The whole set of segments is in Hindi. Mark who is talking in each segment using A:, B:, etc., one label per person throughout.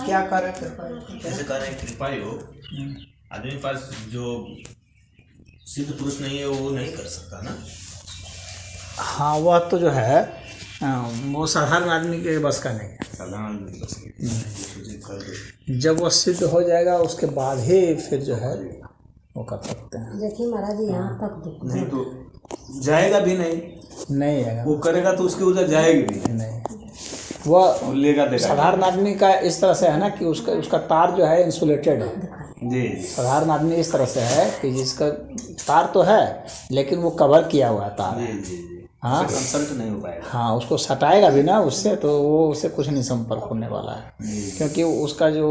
A: क्या कर रहे थे?
B: कैसे कर रहे हैं? कृपा योग आदमी पास जो सिद्ध पुरुष नहीं है वो नहीं कर सकता ना।
A: हाँ, वह तो जो है वो साधारण आदमी के बस का नहीं है।
B: साधारण आदमी बस की।
A: जब वो सिद्ध हो जाएगा उसके बाद ही फिर जो है वो कर सकते हैं।
C: देखिए महाराज यहाँ तक
B: नहीं तो जाएगा भी नहीं
A: जाएगा,
B: वो करेगा तो उसकी ऊर्जा जाएगी भी
A: नहीं। वह
B: लेगा देगा।
A: साधारण आदमी का इस तरह से है ना कि उसका तार जो है इंसुलेटेड है।
B: जी
A: साधारण आदमी इस तरह से है कि जिसका तार तो है लेकिन वो कवर किया हुआ है तार।
B: जी
A: हाँ,
B: कंसल्ट नहीं हो पाएगा।
A: हाँ, उसको सटाएगा भी ना उससे तो वो उससे कुछ नहीं संपर्क होने वाला है, क्योंकि उसका जो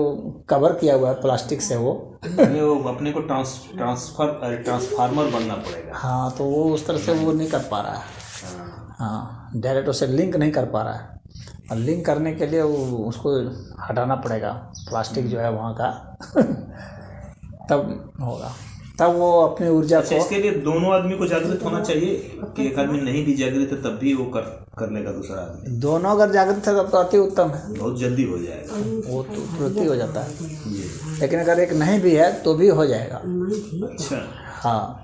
A: कवर किया हुआ है प्लास्टिक से वो
B: अपने को ट्रांसफार्मर बनना पड़ेगा।
A: हाँ, तो वो उस तरह से वो नहीं कर पा रहा है। हाँ, डायरेक्ट उसे लिंक नहीं कर पा रहा है, और लिंक करने के लिए वो उसको हटाना पड़ेगा प्लास्टिक जो है वहाँ का तब होगा, तब वो अपनी ऊर्जा को।
B: इसके लिए दोनों आदमी को जागृत होना चाहिए कि एक आदमी नहीं भी जागृत है तब भी वो कर लेगा दूसरा आदमी।
A: दोनों अगर जागृत है तब तो अति उत्तम है,
B: बहुत जल्दी हो जाएगा,
A: वो तो तुरंत ही हो जाता है। लेकिन अगर एक नहीं भी है तो भी हो जाएगा।
B: अच्छा,
A: हाँ,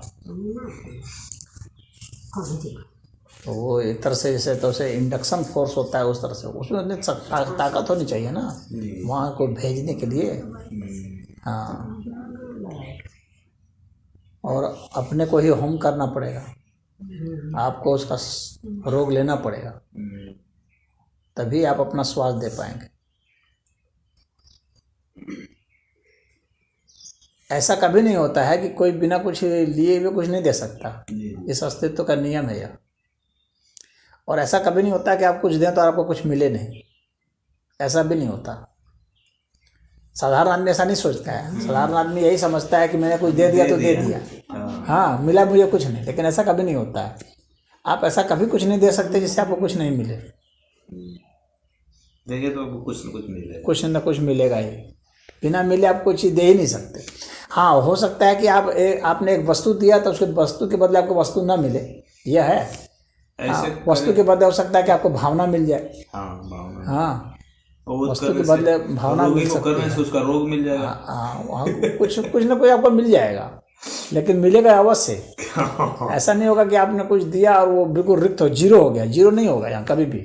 A: तो वो एक तरह से जैसे तो उसे इंडक्शन फोर्स होता है उस तरह से उसमें ताकत होनी चाहिए ना वहाँ को भेजने के लिए। हाँ, और अपने को ही होम करना पड़ेगा, आपको उसका रोग लेना पड़ेगा, तभी आप अपना श्वास दे पाएंगे। ऐसा कभी नहीं होता है कि कोई बिना कुछ लिए हुए कुछ नहीं दे सकता, इस अस्तित्व का नियम है यह। और ऐसा कभी नहीं होता कि आप कुछ दें तो आपको कुछ मिले नहीं, ऐसा भी नहीं होता। साधारण आदमी ऐसा नहीं सोचता है, साधारण आदमी यही समझता है कि मैंने कुछ दे दिया तो दे दिया, हाँ, मिला मुझे कुछ नहीं, लेकिन ऐसा कभी नहीं होता है। आप ऐसा कभी कुछ नहीं दे सकते जिससे आपको कुछ नहीं मिले।
B: देखिए तो कुछ न कुछ मिलेगा,
A: कुछ न कुछ मिलेगा ही, बिना मिले आप कोई चीज़ दे ही नहीं सकते। हाँ, हो सकता है कि आपने एक वस्तु दिया तो उसके वस्तु के बदले आपको वस्तु ना मिले, यह है। हाँ, वस्तु के बदले हो सकता है कि आपको भावना मिल जाए। हाँ, वस्तु के बदले भावना मिल सकती है,
B: उसका रोग मिल जाएगा।
A: हाँ, कुछ ना कुछ आपको मिल जाएगा, लेकिन मिलेगा अवश्य। ऐसा नहीं होगा कि आपने कुछ दिया और वो बिल्कुल रिक्त हो, जीरो हो गया। जीरो नहीं होगा यहाँ कभी भी,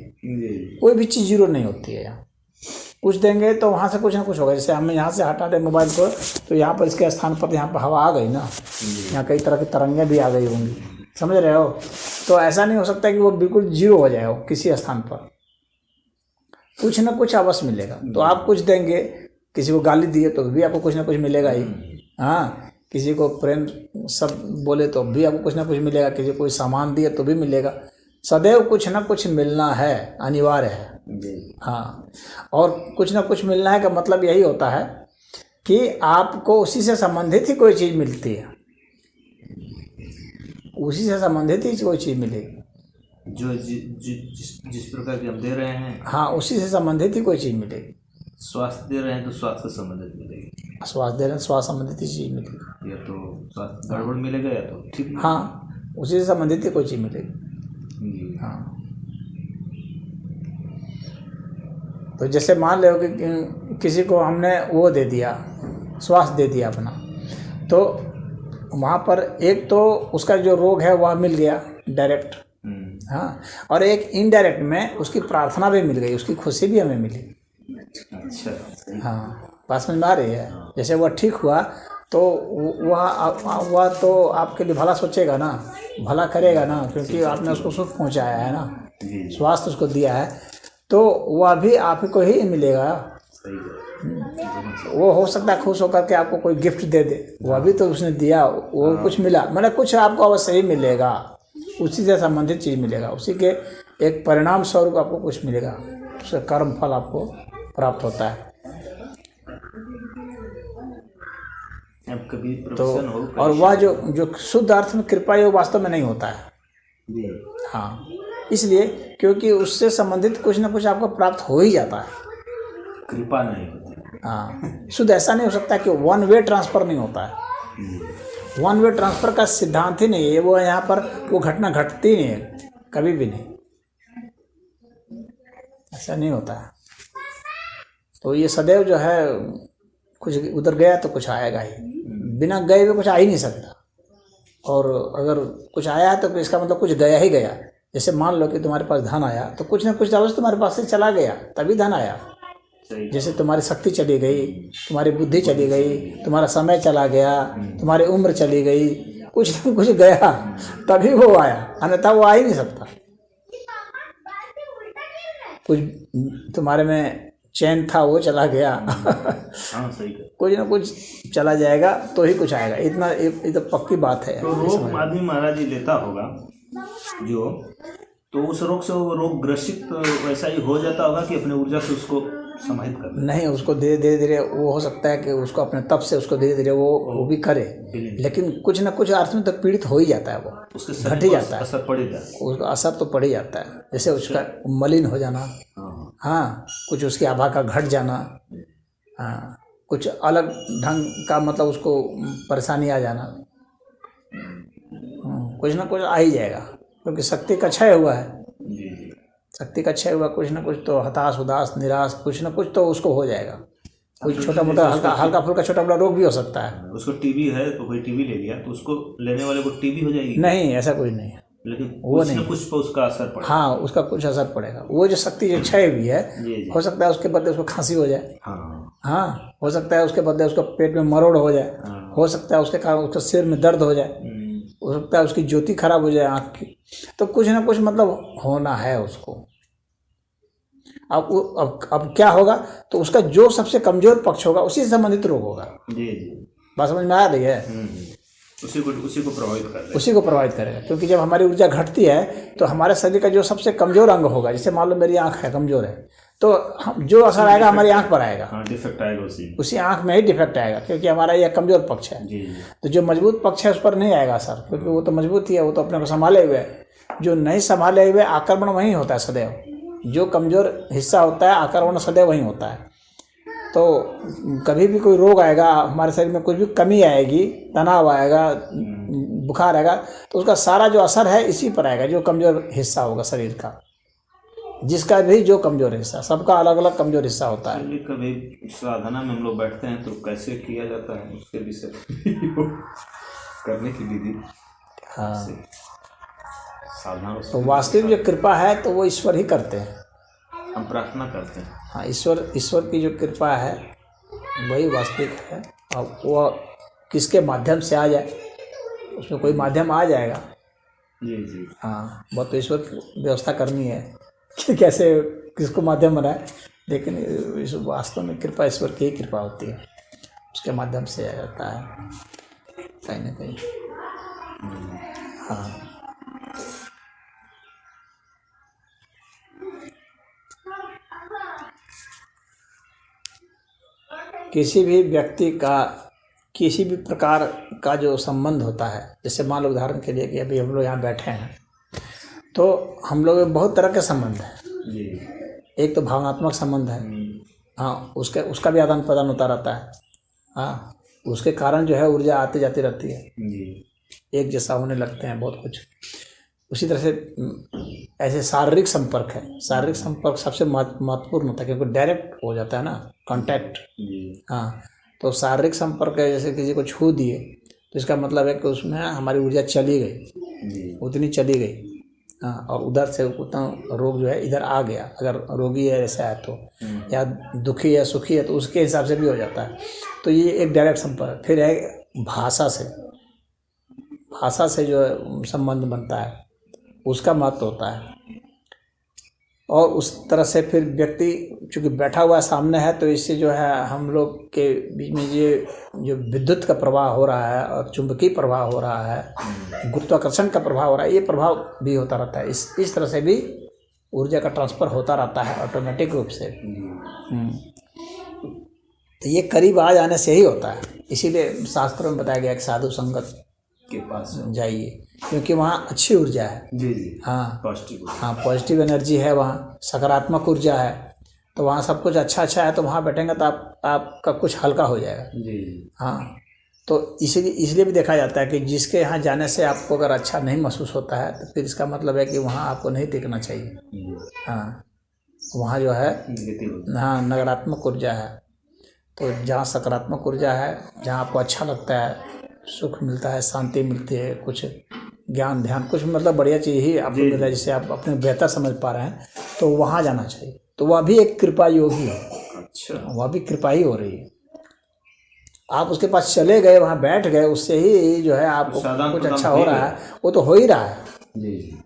A: कोई भी चीज़ जीरो नहीं होती है यहाँ। कुछ देंगे तो वहाँ से कुछ ना कुछ होगा। जैसे हमें यहाँ से हटा दें मोबाइल को तो यहाँ पर इसके स्थान पर यहाँ पर हवा आ गई ना, यहाँ कई तरह की तरंगें भी आ गई होंगी, समझ रहे हो। तो ऐसा नहीं हो सकता कि वो बिल्कुल जीरो हो जाए किसी स्थान पर, कुछ ना कुछ अवश्य मिलेगा। तो आप कुछ देंगे, किसी को गाली दिए तो भी आपको कुछ ना कुछ मिलेगा ही। हाँ, किसी को प्रेम सब बोले तो भी आपको कुछ ना कुछ मिलेगा, किसी को कोई सामान दिए तो भी मिलेगा। सदैव कुछ ना कुछ मिलना है, अनिवार्य है। हाँ, और कुछ ना कुछ मिलना है का मतलब यही होता है कि आपको उसी से संबंधित ही कोई चीज़ मिलती है, उसी से संबंधित ही कोई चीज़ मिलेगी
B: जो जिस प्रकार की हम दे रहे हैं।
A: हाँ, उसी से संबंधित ही कोई चीज़ मिलेगी।
B: स्वास्थ्य दे रहे हैं तो स्वास्थ्य से संबंधित मिलेगी,
A: स्वास्थ्य दे रहे हैं स्वास्थ्य संबंधित ही चीज़ मिलेगी,
B: या तो स्वास्थ्य गड़बड़ मिलेगा या तो ठीक।
A: हाँ, उसी से संबंधित ही कोई चीज़ मिलेगी। हाँ, तो जैसे मान लो कि किसी को हमने वो दे दिया, स्वास्थ्य दे दिया अपना, तो वहाँ पर एक तो उसका जो रोग है वह मिल गया डायरेक्ट, हाँ, और एक इनडायरेक्ट में उसकी प्रार्थना भी मिल गई, उसकी खुशी भी हमें मिली।
B: अच्छा,
A: हाँ, पास में आ रही है। जैसे वह ठीक हुआ तो वह तो आपके लिए भला सोचेगा ना, भला करेगा ना, क्योंकि आपने उसको सुख पहुँचाया है ना, स्वास्थ्य उसको दिया है, तो वह भी आप ही को ही मिलेगा। वो हो सकता है खुश होकर के आपको कोई गिफ्ट दे दे, वह भी तो उसने दिया, वो कुछ मिला, मतलब कुछ आपको अवश्य ही मिलेगा, उसी से संबंधित चीज़ मिलेगा, उसी के एक परिणाम स्वरूप आपको कुछ मिलेगा, उसका कर्म फल आपको प्राप्त होता है।
B: अब कभी
A: तो और वह जो शुद्ध अर्थ में कृपा योग वास्तव में नहीं होता है। हाँ, इसलिए क्योंकि उससे संबंधित कुछ ना कुछ आपको प्राप्त हो ही जाता है,
B: कृपा नहीं होती।
A: हाँ, शुद्ध ऐसा नहीं हो सकता कि वन वे ट्रांसफ़र नहीं होता है। वन वे ट्रांसफर का सिद्धांत ही नहीं है वो, यहाँ पर वो घटना घटती नहीं है कभी भी नहीं, ऐसा नहीं होता है। तो ये सदैव जो है कुछ उधर गया तो कुछ आएगा ही, बिना गए हुए कुछ आ ही नहीं सकता। और अगर कुछ आया है तो इसका मतलब कुछ गया ही गया। जैसे मान लो कि तुम्हारे पास धन आया तो कुछ ना कुछ तरह से तुम्हारे पास से चला गया तभी धन आया। जैसे तुम्हारी शक्ति चली गई, तुम्हारी बुद्धि चली गई, तुम्हारा समय चला गया, तुम्हारी उम्र चली गई, कुछ ना कुछ गया तभी वो आया, अन्यथा वो आ ही नहीं सकता। कुछ तुम्हारे में चैन था वो चला गया कुछ ना कुछ चला जाएगा तो ही कुछ आएगा, इतना ये तो पक्की बात है।
B: तो रोग आदमी महाराज जी लेता होगा जो, तो उस रोग से वो रोग ग्रसित वैसा ही हो जाता होगा कि अपने ऊर्जा से उसको समाहित कर
A: नहीं, उसको धीरे धीरे वो हो सकता है कि उसको अपने तप से उसको धीरे धीरे वो भी करे, लेकिन कुछ ना कुछ अर्थ में तो पीड़ित हो ही जाता है, वो घट ही जाता है,
B: असर पड़ेगा,
A: उसका असर तो पड़ ही जाता है। जैसे उसका मलिन हो जाना, हाँ, कुछ उसकी आभा का घट जाना, हाँ, कुछ अलग ढंग का मतलब उसको परेशानी आ जाना, कुछ ना कुछ आ ही जाएगा, क्योंकि शक्ति का क्षय हुआ है। शक्ति का क्षय हुआ, कुछ ना कुछ तो हताश उदास निराश कुछ ना कुछ तो उसको हो जाएगा। कुछ छोटा मोटा हल्का फुल्का छोटा मोटा रोग भी हो सकता है।
B: उसको टीबी है तो कोई टीबी ले लिया तो उसको लेने वाले को टीबी हो जाएगी?
A: नहीं, ऐसा कुछ नहीं है,
B: लेकिन
A: वो नहीं,
B: कुछ पर उसका असर पड़ेगा।
A: हाँ, उसका कुछ असर पड़ेगा। वो जो शक्ति जो क्षय हुई है, हो सकता है उसके बदले उसको खांसी हो जाए, हाँ, हो सकता है उसके बदले उसको पेट में मरोड़ हो जाए, हो सकता है उसके कारण उसके सिर में दर्द हो जाए, हो सकता है उसकी ज्योति खराब हो जाए आँख की। तो कुछ ना कुछ मतलब होना है उसको। अब क्या होगा तो उसका जो सबसे कमजोर पक्ष होगा उसी से संबंधित रोग होगा।
B: जी,
A: बात समझ में आ रही है?
B: उसी को प्रभावित करेगा,
A: उसी को प्रभावित करेगा। क्योंकि जब हमारी ऊर्जा घटती है तो हमारे शरीर का जो सबसे कमजोर अंग होगा, जैसे मान लो मेरी आंख है कमजोर है, तो जो असर आएगा हमारी आंख पर आएगा,
B: डिफेक्ट आएगा उसी आंख
A: में ही डिफेक्ट आएगा, क्योंकि हमारा यह कमजोर पक्ष है। तो जो मजबूत पक्ष है उस पर नहीं आएगा असर, क्योंकि वो तो मजबूत ही है, वो तो अपने को संभाले हुए है। जो नहीं संभाले हुए आक्रमण वहीं होता है सदैव, जो कमजोर हिस्सा होता है आक्रमण सदैव वहीं होता है। तो कभी भी कोई रोग आएगा हमारे शरीर में, कुछ भी कमी आएगी, तनाव आएगा, बुखार आएगा, तो उसका सारा जो असर है इसी पर आएगा, जो कमजोर हिस्सा होगा शरीर का, जिसका भी जो कमजोर हिस्सा, सबका अलग अलग कमजोर हिस्सा होता है।
B: कभी साधना में हम लोग बैठते हैं तो कैसे किया जाता है उसके विषय करने की विधि,
A: हाँ,
B: साधना
A: तो वास्तविक जो कृपा है तो वो ईश्वर ही करते हैं,
B: हम प्रार्थना करते हैं।
A: हाँ, ईश्वर की जो कृपा है वही वास्तविक है। और वो किसके माध्यम से आ जाए, उसमें कोई माध्यम आ जाएगा।
B: जी,
A: हाँ, बहुत तो ईश्वर की व्यवस्था करनी है कि कैसे किसको माध्यम बनाए, लेकिन इस वास्तव में कृपा ईश्वर की ही कृपा होती है, उसके माध्यम से आ जाता है कहीं ना कहीं। हाँ, किसी भी व्यक्ति का किसी भी प्रकार का जो संबंध होता है, जैसे मान लो उदाहरण के लिए कि अभी हम लोग यहाँ बैठे हैं तो हम लोग में बहुत तरह के संबंध हैं। एक तो भावनात्मक संबंध है, हाँ, उसका भी आदान प्रदान होता रहता है, हाँ, उसके कारण जो है ऊर्जा आती जाती रहती है, एक जैसा होने लगते हैं बहुत कुछ। उसी तरह से ऐसे शारीरिक संपर्क है, शारीरिक संपर्क सबसे महत्वपूर्ण होता है, क्योंकि डायरेक्ट हो जाता है ना, कांटेक्ट। हाँ, तो शारीरिक संपर्क है, जैसे किसी को छू दिए तो इसका मतलब है कि उसमें हमारी ऊर्जा चली गई, उतनी चली गई, हाँ, और उधर से उतना रोग जो है इधर आ गया। अगर रोगी है ऐसा है तो, या दुखी है सुखी है तो उसके हिसाब से भी हो जाता है। तो ये एक डायरेक्ट संपर्क। फिर है भाषा से जो संबंध बनता है उसका महत्व होता है। और उस तरह से फिर व्यक्ति चूँकि बैठा हुआ सामने है तो इससे जो है हम लोग के बीच में ये जो विद्युत का प्रवाह हो रहा है और चुंबकीय प्रवाह हो रहा है, गुरुत्वाकर्षण का प्रभाव हो रहा है, ये प्रभाव भी होता रहता है। इस तरह से भी ऊर्जा का ट्रांसफ़र होता रहता है ऑटोमेटिक रूप से। तो ये करीब आ जाने से ही होता है, इसीलिए शास्त्रों में बताया गया कि साधु संगत
B: के पास
A: जाइए, क्योंकि वहाँ अच्छी ऊर्जा है।
B: जी,
A: हाँ,
B: पॉजिटिव
A: एनर्जी है, वहाँ सकारात्मक ऊर्जा है, तो वहाँ सब कुछ अच्छा है, तो वहाँ बैठेंगे तो आपका कुछ हल्का हो जाएगा।
B: जी,
A: हाँ, तो इसलिए भी देखा जाता है कि जिसके यहाँ जाने से आपको अगर अच्छा नहीं महसूस होता है तो फिर इसका मतलब है कि वहाँ आपको नहीं टिकना चाहिए। हाँ, वहाँ जो है हाँ नकारात्मक ऊर्जा है। तो जहाँ सकारात्मक ऊर्जा है, जहाँ आपको अच्छा लगता है, सुख मिलता है, शांति मिलती है, कुछ ज्ञान ध्यान कुछ मतलब बढ़िया चीज़ ही आपको मिल रहा है जिससे आप अपने बेहतर समझ पा रहे हैं, तो वहाँ जाना चाहिए। तो वह भी एक कृपा योगी है।
B: अच्छा,
A: वह भी कृपा ही हो रही है। आप उसके पास चले गए, वहाँ बैठ गए, उससे ही जो है आपको कुछ अच्छा हो रहा है, वो तो हो ही रहा है
B: जी।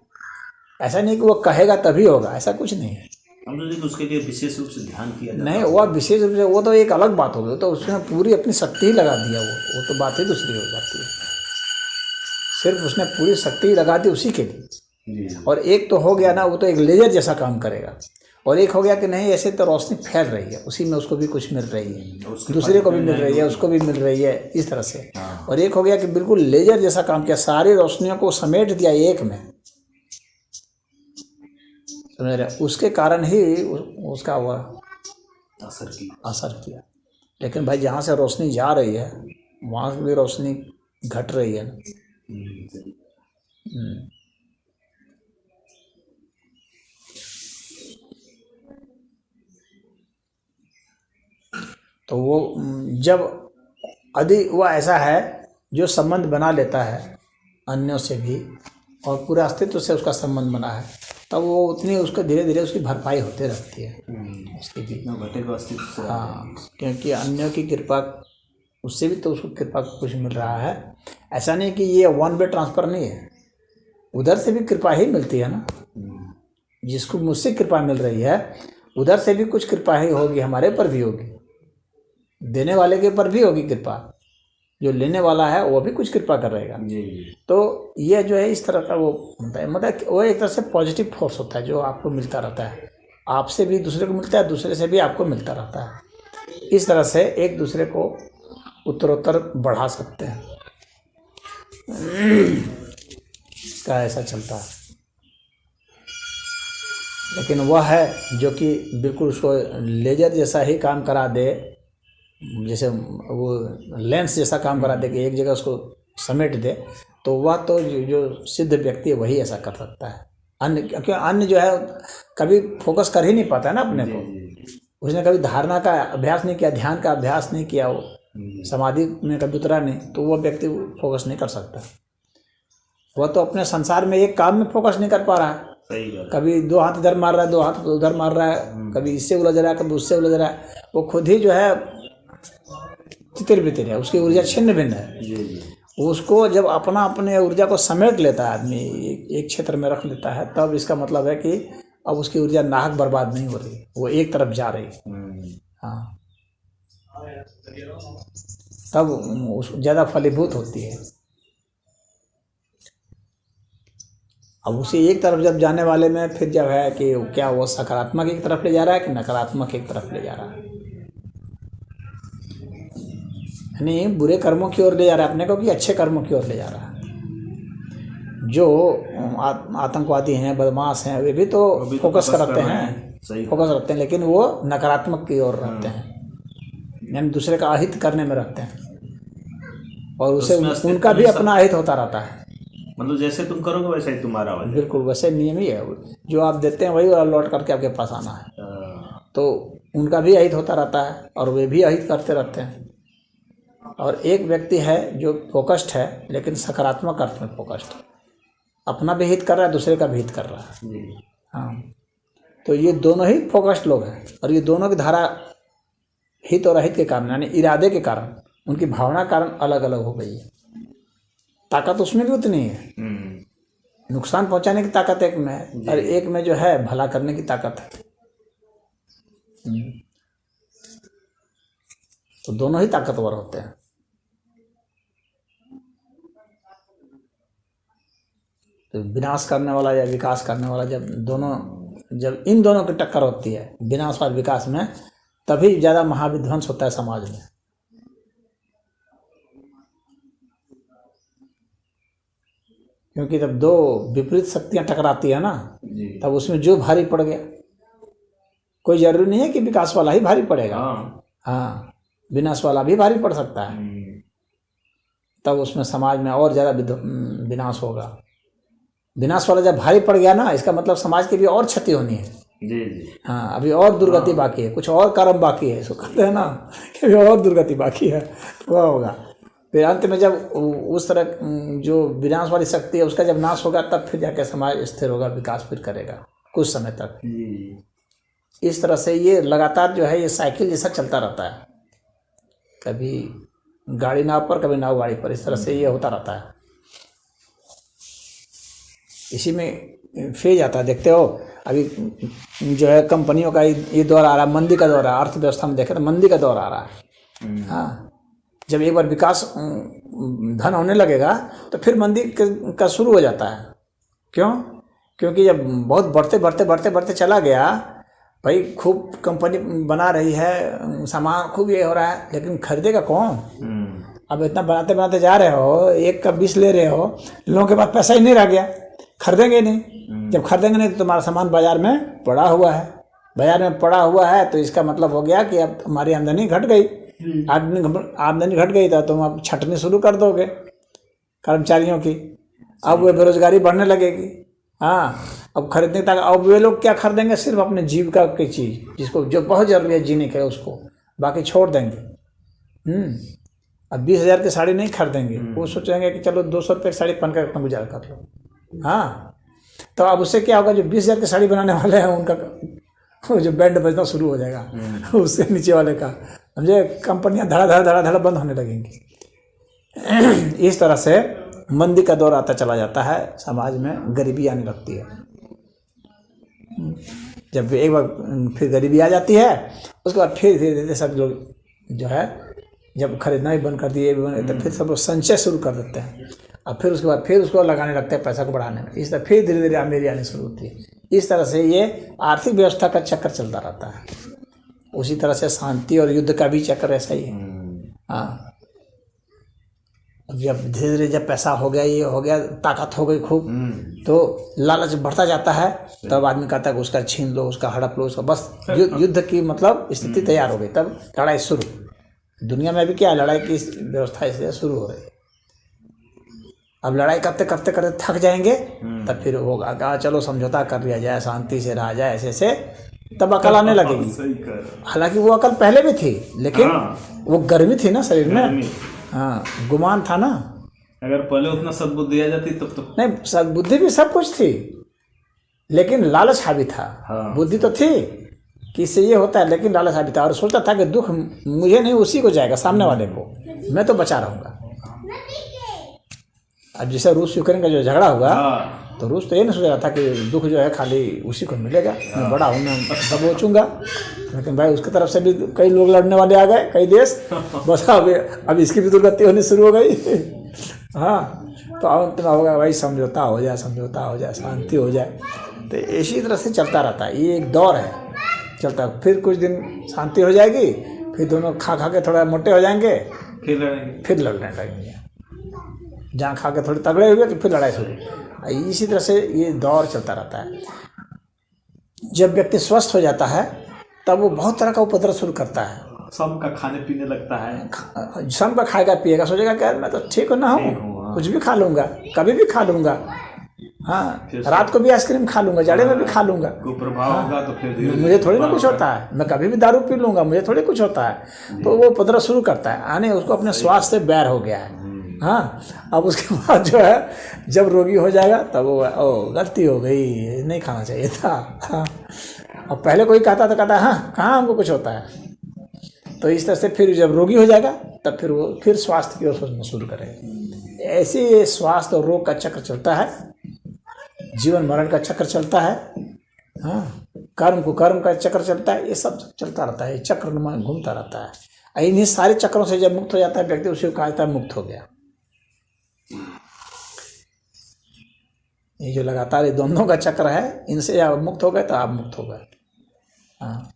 A: ऐसा नहीं कि वो कहेगा तभी होगा, ऐसा कुछ नहीं है।
B: हम तो उसके लिए विशेष रूप से ध्यान किया जाता
A: नहीं, वह विशेष रूप से वो तो एक अलग बात हो गई, तो उसने पूरी अपनी शक्ति ही लगा दिया, वो तो बात ही दूसरी हो जाती है। सिर्फ उसने पूरी शक्ति लगा दी उसी के लिए। और एक तो हो गया ना, वो तो एक लेजर जैसा काम करेगा, और एक हो गया कि नहीं ऐसे तो रोशनी फैल रही है, उसी में उसको भी कुछ मिल रही है, दूसरे को भी मिल रही है, उसको भी मिल रही है, इस तरह से। और एक हो गया कि बिल्कुल लेजर जैसा काम किया, सारी रोशनियों को समेट दिया एक में, समझ रहे, उसके कारण ही उसका वह असर किया। लेकिन भाई जहाँ से रोशनी जा रही है वहाँ से भी रोशनी घट रही है ना। तो वो जब यदि वह ऐसा है जो संबंध बना लेता है अन्यों से भी और पूरा अस्तित्व से उसका संबंध बना है, तब वो उतनी उसको धीरे धीरे उसकी भरपाई होते रहती है उसकी भी। हाँ, क्योंकि अन्यों की कृपा, उससे भी तो उसको कृपा कुछ मिल रहा है। ऐसा नहीं कि ये वन वे ट्रांसफ़र नहीं है, उधर से भी कृपा ही मिलती है ना। जिसको मुझसे कृपा मिल रही है उधर से भी कुछ कृपा ही होगी, हमारे पर भी होगी, देने वाले के ऊपर भी होगी कृपा, जो लेने वाला है वो भी कुछ कृपा कर रहेगा। तो ये जो है इस तरह का वो होता है, मतलब वो एक तरह से पॉजिटिव फोर्स होता है जो आपको मिलता रहता है, आपसे भी दूसरे को मिलता है, दूसरे से भी आपको मिलता रहता है। इस तरह से एक दूसरे को उत्तरोत्तर बढ़ा सकते हैं। इसका ऐसा चलता है। लेकिन वह है जो कि बिल्कुल उसको लेजर जैसा ही काम करा दे, जैसे वो लेंस जैसा काम करा दे कि एक जगह उसको समेट दे, तो वह तो जो सिद्ध व्यक्ति है वही ऐसा कर सकता है। अन्य, क्योंकि अन्य जो है कभी फोकस कर ही नहीं पाता है ना अपने को, उसने कभी धारणा का अभ्यास नहीं किया, ध्यान का अभ्यास नहीं किया, वो समाधि में कभी उतरा नहीं, तो वह व्यक्ति फोकस नहीं कर सकता। वह तो अपने संसार में एक काम में फोकस नहीं कर पा रहा है, कभी दो हाथ इधर मार रहा है, दो हाथ उधर मार रहा है, कभी इससे उलझ रहा है, कभी उससे उलझ रहा है, वो खुद ही जो है तितर बितर है, उसकी ऊर्जा छिन्न भिन्न है। उसको जब अपना अपने ऊर्जा को समेट लेता है आदमी, एक क्षेत्र में रख लेता है, तब इसका मतलब है कि अब उसकी ऊर्जा नाहक बर्बाद नहीं हो रही, वो एक तरफ जा रही। हाँ, तब ज़्यादा फलीभूत होती है। अब उसी एक तरफ जब जाने वाले में फिर जब है कि क्या वो सकारात्मक एक तरफ ले जा रहा है कि नकारात्मक एक तरफ ले जा रहा है, यानी बुरे कर्मों की ओर ले जा रहा है अपने को कि अच्छे कर्मों की ओर ले जा रहा है। जो आतंकवादी हैं, बदमाश हैं, वे भी तो फोकस रखते हैं, फोकस रखते हैं, लेकिन वो नकारात्मक की ओर रखते हैं, यानी दूसरे का अहित करने में रखते हैं, और उसे उनका भी अपना अहित होता रहता है।
B: मतलब जैसे तुम करोगे वैसे ही तुम्हारा हो।
A: बिल्कुल वैसे नियम ही है, जो आप देते हैं वही लौट करके आपके पास आना है। तो उनका भी अहित होता रहता है और वे भी अहित करते रहते हैं। और एक व्यक्ति है जो फोकस्ड है, लेकिन सकारात्मक अर्थ में फोकस्ड, अपना भी हित कर रहा है, दूसरे का भी हित कर रहा है। हाँ, तो ये दोनों ही फोकस्ड लोग हैं, और ये दोनों की धारा हित और अहित के कारण, यानी इरादे के कारण, उनकी भावना के कारण अलग अलग हो गई है। ताकत उसमें भी उतनी है, नुकसान पहुंचाने की ताकत एक में है, और एक में जो है भला करने की ताकत है। तो दोनों ही ताकतवर होते हैं। तो विनाश करने वाला या विकास करने वाला, जब इन दोनों की टक्कर होती है विनाश और विकास में, तभी ज़्यादा महाविध्वंस होता है समाज में। क्योंकि जब दो विपरीत शक्तियां टकराती है ना, तब उसमें जो भारी पड़ गया, कोई जरूरी नहीं है कि विकास वाला ही भारी पड़ेगा। हाँ, विनाश वाला भी भारी पड़ सकता है। तब उसमें समाज में और ज़्यादा विनाश होगा। विनाश वाला जब भारी पड़ गया ना, इसका मतलब समाज की भी और क्षति होनी है।
B: जी जी।
A: हाँ, अभी और दुर्गति बाकी है, कुछ और कर्म बाकी है, इसको कहते हैं ना कि अभी और दुर्गति बाकी है, वह होगा। फिर अंत में जब उस तरह जो विनाश वाली शक्ति है उसका जब नाश होगा, तब फिर जाके समाज स्थिर होगा, विकास फिर करेगा कुछ समय तक। इस तरह से ये लगातार जो है ये साइकिल जैसा चलता रहता है, कभी गाड़ी नाव पर, कभी नाव गाड़ी पर, इस तरह से ये होता रहता है। इसी में फेज आता है। देखते हो अभी जो है कंपनियों का ये दौर आ रहा है, मंदी का दौर आ रहा है। अर्थव्यवस्था में देखें तो मंदी का दौर आ रहा है। हाँ, जब एक बार विकास धन होने लगेगा तो फिर मंदी का शुरू हो जाता है। क्यों? क्योंकि जब बहुत बढ़ते चला गया, भाई खूब कंपनी बना रही है, सामान खूब ये हो रहा है, लेकिन खरीदेगा कौन? अब इतना बनाते जा रहे हो, 1 का 20 ले रहे हो, लोगों के पास पैसा ही नहीं रह गया, खरीदेंगे नहीं। जब खरीदेंगे नहीं तो तुम्हारा सामान बाजार में पड़ा हुआ है। बाजार में पड़ा हुआ है तो इसका मतलब हो गया कि अब हमारी आमदनी घट गई। आमदनी घट गई तो तुम अब छंटनी शुरू कर दोगे कर्मचारियों की। अब वो बेरोजगारी बढ़ने लगेगी। हाँ, अब खरीदने तक अब वे लोग क्या खरीदेंगे? सिर्फ अपने जीविका की चीज़, जिसको जो बहुत जरूरी है जीने के, उसको बाकी छोड़ देंगे। अब 20,000 की साड़ी नहीं खरीदेंगे, वो सोचेंगे कि चलो 200 रुपये की साड़ी पहन कर अपना गुजारा कर लो। हाँ, तो अब उससे क्या होगा? जो 20,000 की साड़ी बनाने वाले हैं उनका जो बैंड बजना शुरू हो जाएगा उससे नीचे वाले का, समझे? कंपनियां धड़ा बंद होने लगेंगी। इस तरह से मंदी का दौर आता चला जाता है, समाज में गरीबी आने लगती है। जब एक बार फिर गरीबी आ जाती है, उसके बाद फिर धीरे धीरे सब लोग जो है जब खरीदना भी बंद कर दिए तो फिर सब लोग संचय शुरू कर देते हैं। अब फिर उसके बाद फिर उसको लगाने लगते हैं पैसा को बढ़ाने में। इस तरह फिर धीरे धीरे अमीरी आनी शुरू होती है। इस तरह से ये आर्थिक व्यवस्था का चक्कर चलता रहता है। उसी तरह से शांति और युद्ध का भी चक्कर ऐसा ही है। हाँ, जब धीरे धीरे जब पैसा हो गया, ये हो गया, ताकत हो गई खूब, तो लालच बढ़ता जाता है। तब आदमी कहता है कि उसका छीन लो, उसका हड़प लो, उसका बस युद्ध की मतलब स्थिति तैयार हो गई। तब लड़ाई शुरू। दुनिया में भी क्या है, लड़ाई की व्यवस्था इसलिए शुरू हो रही है। अब लड़ाई करते थक जाएंगे, तब फिर होगा चलो समझौता कर लिया जाए, शांति से रहा जाए, ऐसे तब अकल आने लगेगी। हालांकि वो अकल पहले भी थी, लेकिन वो गर्मी थी ना शरीर में। हाँ, गुमान था ना।
B: अगर पहले उतना सद्बुद्धि आ जाती तब तो
A: नहीं, सद्बुद्धि भी सब कुछ थी, लेकिन लालच हावी था।
B: हाँ।
A: बुद्धि तो थी कि इससे ये होता है, लेकिन लालच हावी था और सोचता था कि दुख मुझे नहीं उसी को जाएगा, सामने वाले को, मैं तो बचा रहूंगा। अब जैसे रूस यूक्रेन का जो झगड़ा हुआ, तो रूस तो ये नहीं सोच रहा था कि दुख जो है खाली उसी को मिलेगा, मैं बड़ा हूँ, मैं दबोचूंगा। लेकिन भाई उसकी तरफ से भी कई लोग लड़ने वाले आ गए, कई देश, बस अब इसकी भी दुर्गति होनी शुरू हो गई। हाँ, तो अंत में होगा भाई समझौता हो जाए, शांति हो जाए। तो इसी तरह से चलता रहता है, ये एक दौर है चलता है। फिर कुछ दिन शांति हो जाएगी, फिर दोनों खा के थोड़ा मोटे हो जाएंगे, फिर लड़ने लगेंगे। जहाँ खा के थोड़े तगड़े हुए तो फिर लड़ाई शुरू। इसी तरह से ये दौर चलता रहता है। जब व्यक्ति स्वस्थ हो जाता है तब वो बहुत तरह का उपद्रव शुरू करता है।
B: सबका खाने पीने लगता है,
A: सबका खाएगा पिएगा, सोचेगा कि यार मैं तो ठीक ना हूँ, कुछ भी खा लूँगा, कभी भी खा लूँगा। हाँ, रात को भी आइसक्रीम खा लूँगा, जाड़े में भी खा लूँगा।
B: कुप्रभाव होगा तो फिर
A: मुझे थोड़ी ना कुछ होता है, मैं कभी भी दारू पी लूँगा, मुझे थोड़ी कुछ होता है। तो वो उपद्रव शुरू करता है आने, उसको अपने स्वास्थ्य से बैर हो गया है। हाँ, अब उसके बाद जो है जब रोगी हो जाएगा तब वो गलती हो गई, नहीं खाना चाहिए था। हाँ, अब पहले कोई कहता हाँ कहाँ हमको कुछ होता है। तो इस तरह से फिर जब रोगी हो जाएगा तब फिर वो फिर स्वास्थ्य की ओर सोचना शुरू करेगा। ऐसे स्वास्थ्य और रोग का चक्र चलता है, जीवन मरण का चक्र चलता है। हाँ, कर्म का चक्र चलता है, ये सब चलता रहता है, चक्र घूमता रहता है। इन्हीं सारे चक्रों से जब मुक्त हो जाता है व्यक्ति, उसे कहा जाता है मुक्त हो गया। ये जो लगातार ये दोनों का चक्र है, इनसे आप मुक्त हो गए तो आप मुक्त हो गए। हाँ,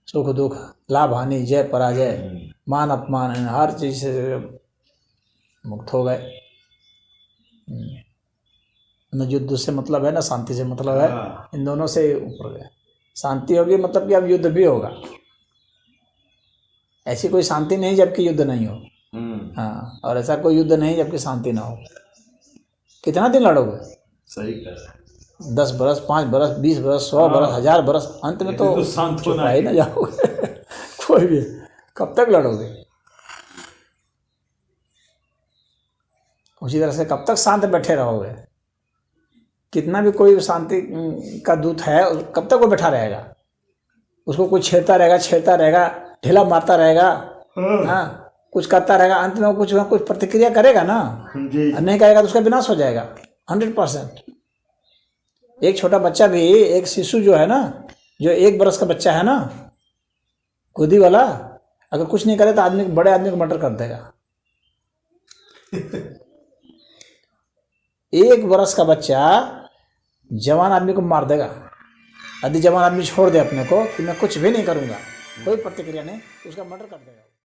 A: सुख दुख, लाभ हानि, जय पराजय, मान अपमान, हर चीज से मुक्त हो गए। न युद्ध से मतलब है, न शांति से मतलब है, इन दोनों से ऊपर गए। शांति होगी मतलब कि अब युद्ध भी होगा। ऐसी कोई शांति नहीं जबकि युद्ध नहीं हो। हाँ, और ऐसा कोई युद्ध नहीं जबकि शांति ना हो। कितना दिन लड़ोगे?
B: सही कह रहे हैं।
A: 10 बरस, 5 बरस, 20 बरस, 100 बरस, 1000 बरस, अंत में तो
B: शांत
A: चुप
B: होना
A: ही ना जाओगे। कोई भी कब तक लड़ोगे? उसी तरह से कब तक शांत बैठे रहोगे? कितना भी कोई शांति का दूत है, कब तक वो बैठा रहेगा? उसको कोई छेड़ता रहेगा, ढीला मारता रहेगा, हाँ, कुछ करता रहेगा, अंत में वो कुछ ना कुछ प्रतिक्रिया करेगा ना। नहीं करेगा तो उसका विनाश हो जाएगा 100%। एक छोटा बच्चा भी, एक शिशु जो है ना, जो 1 बरस का बच्चा है ना, गोदी वाला, अगर कुछ नहीं करे तो आदमी, बड़े आदमी को मर्डर कर देगा। 1 बरस का बच्चा जवान आदमी को मार देगा। यदि जवान आदमी छोड़ दे अपने को कि मैं कुछ भी नहीं करूंगा, कोई प्रतिक्रिया नहीं, उसका मर्डर कर देगा।